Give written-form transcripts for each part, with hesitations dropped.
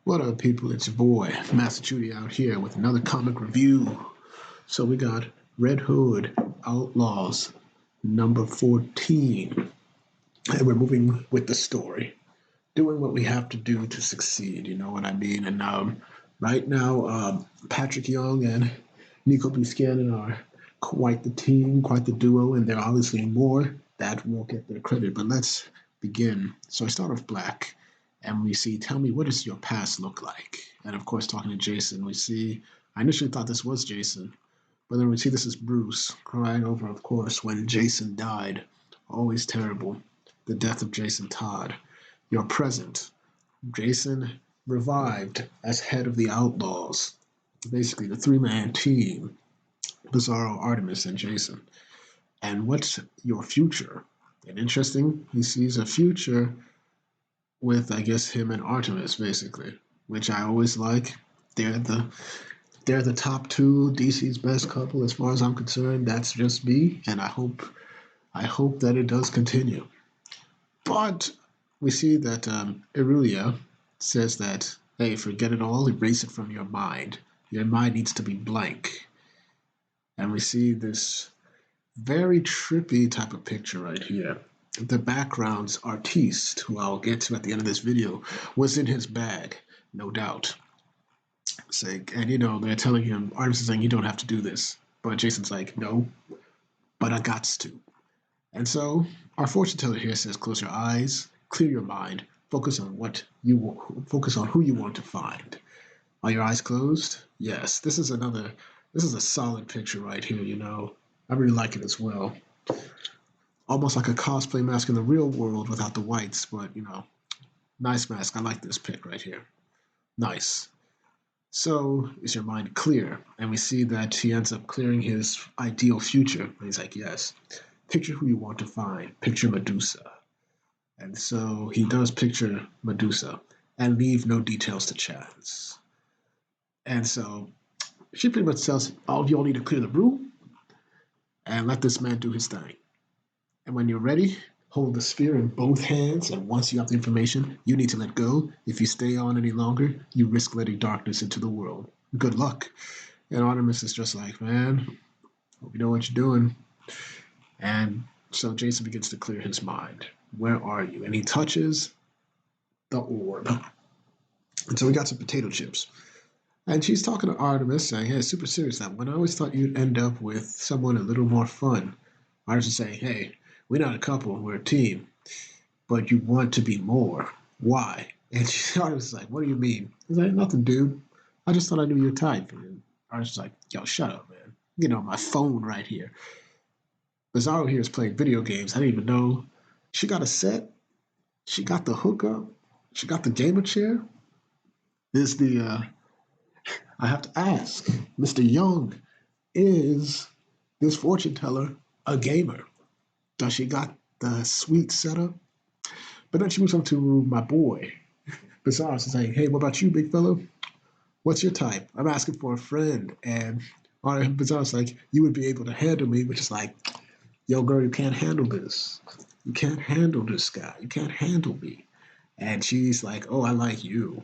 What up, people? It's your boy, Master Chudy, out here with another comic review. So we got Red Hood, Outlaws, number 14. And we're moving with the story. Doing what we have to do to succeed, you know what I mean? And right now, Patrick Young and Nico Buchanan are quite the team, quite the duo, and there are obviously more that won't get their credit. But let's begin. So I start off black, and we see, tell me, what does your past look like? And of course, talking to Jason, we see, I initially thought this was Jason, but then we see this is Bruce crying over, of course, when Jason died. Always terrible. The death of Jason Todd. Your present. Jason revived as head of the Outlaws. Basically, the three-man team. Bizarro, Artemis, and Jason. And what's your future? And interesting, he sees a future with, I guess, him and Artemis, basically, which I always like. They're the they're the top two DC's best couple as far as I'm concerned. That's just me, and I hope that it does continue. But we see that Irulia says that, hey, forget it all, erase it from your mind. Your mind needs to be blank. And we see this very trippy type of picture right here. The background's artiste, who I'll get to at the end of this video, was in his bag, no doubt. Saying, and they're telling him, Artemis is saying, you don't have to do this. But Jason's like, no, but I gots to. And so our fortune teller here says, close your eyes, clear your mind, focus on who you want to find. Are your eyes closed? Yes. This is a solid picture right here, I really like it as well. Almost like a cosplay mask in the real world without the whites, but nice mask. I like this pic right here. Nice. So is your mind clear? And we see that he ends up clearing his ideal future. And he's like, yes. Picture who you want to find. Picture Medusa. And so he does picture Medusa and leave no details to chance. And so she pretty much tells all of y'all need to clear the room and let this man do his thing. And when you're ready, hold the spear in both hands, and once you have the information, you need to let go. If you stay on any longer, you risk letting darkness into the world. Good luck. And Artemis is just like, man, hope you know what you're doing. And so Jason begins to clear his mind. Where are you? And he touches the orb. And so we got some potato chips. And she's talking to Artemis, saying, hey, super serious that one. I always thought you'd end up with someone a little more fun. Artemis is saying, hey, we're not a couple, we're a team. But you want to be more. Why? And Artemis is like, what do you mean? He's like, nothing, dude. I just thought I knew your type. And Artemis is like, yo, shut up, man. My phone right here. Bizarro here is playing video games. I didn't even know. She got a set. She got the hookup. She got the gamer chair. I have to ask, Mr. Young, is this fortune teller a gamer? Does she got the sweet setup? But then she moves on to my boy. Bizarro is saying, hey, what about you, big fellow? What's your type? I'm asking for a friend. And Bizarro's like, you would be able to handle me, which is like, yo, girl, you can't handle this. You can't handle this guy. You can't handle me. And she's like, oh, I like you.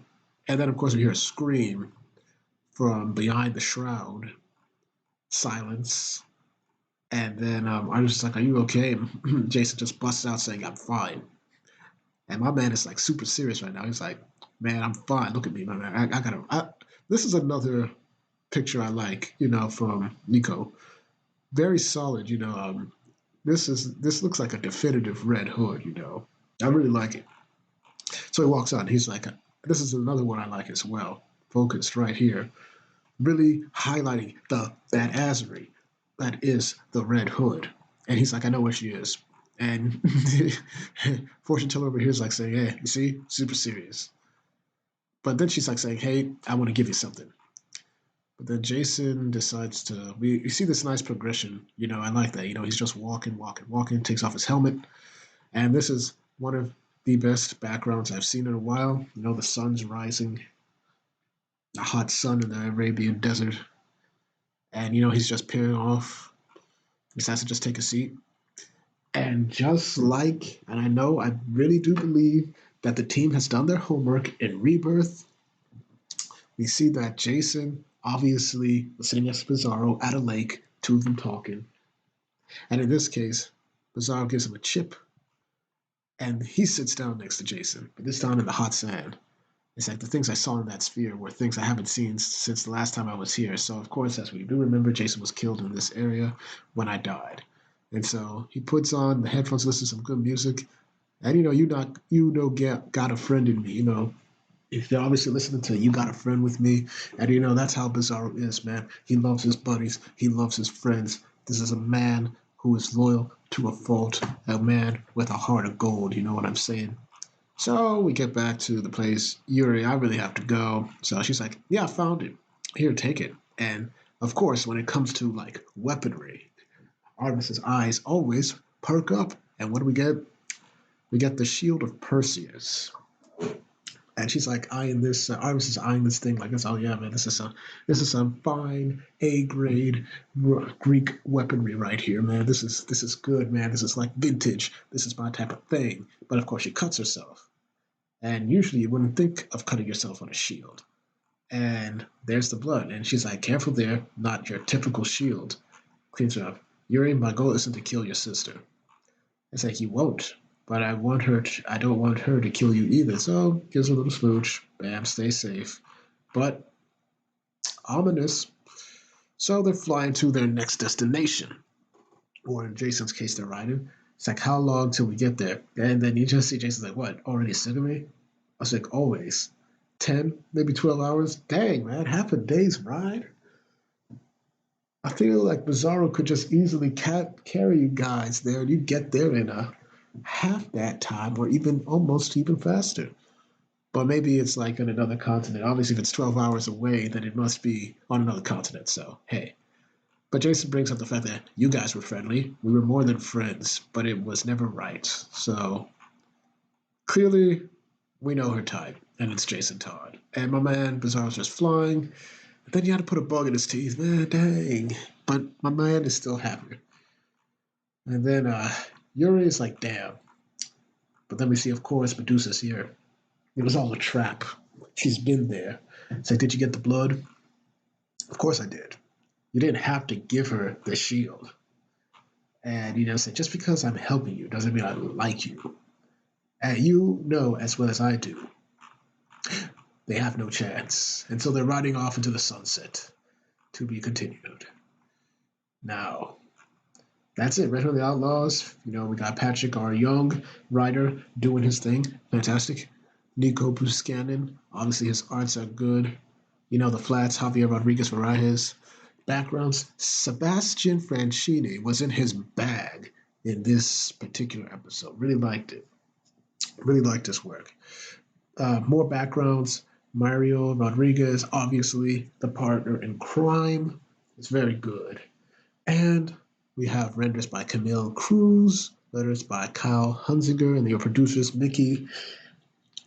And then, of course, we hear a scream from behind the shroud. Silence. And then I was just like, are you okay? And Jason just busts out saying, I'm fine. And my man is like super serious right now. He's like, man, I'm fine. Look at me, my man. This is another picture I like, from Nico. Very solid, this looks like a definitive Red Hood, I really like it. So he walks on. He's like, this is another one I like as well. Focused right here. Really highlighting the badassery that is the Red Hood. And he's like, I know where she is. And fortune teller over here is like saying, hey, you see, super serious. But then she's like saying, hey, I want to give you something. But then Jason decides to, we see this nice progression. I like that. He's just walking, takes off his helmet. And this is one of the best backgrounds I've seen in a while. The sun's rising, the hot sun in the Arabian desert. And, he's just peering off. He decides to just take a seat. And I really do believe that the team has done their homework in Rebirth. We see that Jason obviously was sitting next to Bizarro at a lake, two of them talking. And in this case, Bizarro gives him a chip, and he sits down next to Jason, but this time in the hot sand. It's like the things I saw in that sphere were things I haven't seen since the last time I was here. So, of course, as we do remember, Jason was killed in this area when I died. And so he puts on the headphones, listens to some good music, and got a friend in me. If you're obviously listening to You Got a Friend with Me, and that's how Bizarro is, man. He loves his buddies, he loves his friends. This is a man who is loyal to a fault, a man with a heart of gold, you know what I'm saying? So we get back to the place. Yuri, I really have to go. So she's like, yeah, I found it. Here, take it. And of course, when it comes to like weaponry, Artemis's eyes always perk up. And what do we get? We get the Shield of Perseus. And she's like eyeing this. Artemis is eyeing this thing like this. Oh yeah, man, this is some fine A grade Greek weaponry right here, man. This is good, man. This is like vintage. This is my type of thing. But of course, she cuts herself. And usually you wouldn't think of cutting yourself on a shield. And there's the blood. And she's like, careful there, not your typical shield. Cleans her up. Yuri, my goal isn't to kill your sister. It's like, you won't. But I don't want her to kill you either. So gives her a little smooch. Bam, stay safe. But ominous. So they're flying to their next destination. Or in Jason's case, they're riding. It's like, how long till we get there? And then you just see Jason's like, what, already sick of me? I was like, always. 10, maybe 12 hours. Dang, man, half a day's ride. I feel like Bizarro could just easily carry you guys there, and you'd get there in half that time, or even almost even faster. But maybe it's like on another continent. Obviously, if it's 12 hours away, then it must be on another continent. So, hey. But Jason brings up the fact that you guys were friendly. We were more than friends, but it was never right. So, clearly, we know her type, and it's Jason Todd. And my man, Bizarro's just flying. And then you had to put a bug in his teeth. Man, dang. But my man is still happy. And then Yuri is like, damn. But then we see, of course, Medusa's here. It was all a trap. She's been there. It's like, did you get the blood? Of course I did. You didn't have to give her the shield. And said, just because I'm helping you doesn't mean I like you. And you know as well as I do, they have no chance. And so they're riding off into the sunset. To be continued. Now, that's it. Red Hood the Outlaws. We got Patrick, our young writer, doing his thing. Fantastic. Nico Buscanin. Obviously, his arts are good. The flats, Javier Rodriguez Varajes. Backgrounds, Sebastian Franchini was in his bag in this particular episode. Really liked it. Really liked his work. More backgrounds, Mario Rodriguez, obviously the partner in crime. It's very good. And we have renders by Camille Cruz, letters by Kyle Hunziger, and your producers Mickey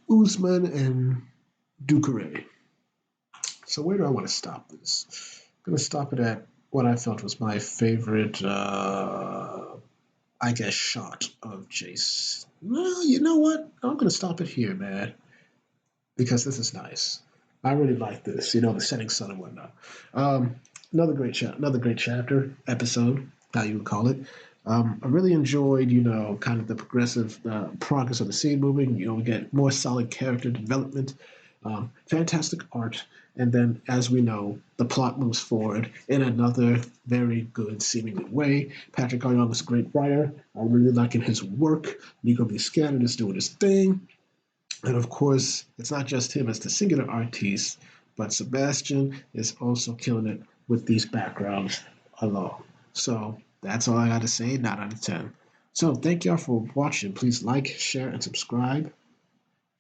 Usman and Ducare. So where do I want to stop this? I'm going to stop it at what I felt was my favorite, shot of Jace. Well, you know what? I'm going to stop it here, man, because this is nice. I really like this, the setting sun and whatnot. Another great chapter, episode, how you would call it. I really enjoyed, kind of the progressive progress of the scene moving. We get more solid character development, fantastic art, and then, as we know, the plot moves forward in another very good, seemingly way. Patrick Arnold is a great writer. I'm really liking his work. Nico Buscanin is doing his thing. And of course, it's not just him as the singular artiste, but Sebastian is also killing it with these backgrounds alone. So that's all I got to say, 9 out of 10. So thank y'all for watching. Please like, share, and subscribe,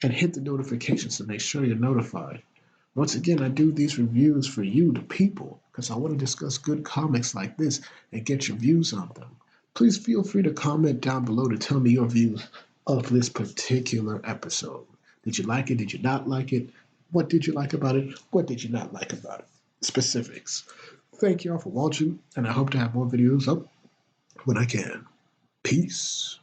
and hit the notifications to make sure you're notified. Once again, I do these reviews for you, the people, because I want to discuss good comics like this and get your views on them. Please feel free to comment down below to tell me your views of this particular episode. Did you like it? Did you not like it? What did you like about it? What did you not like about it? Specifics. Thank you all for watching, and I hope to have more videos up when I can. Peace.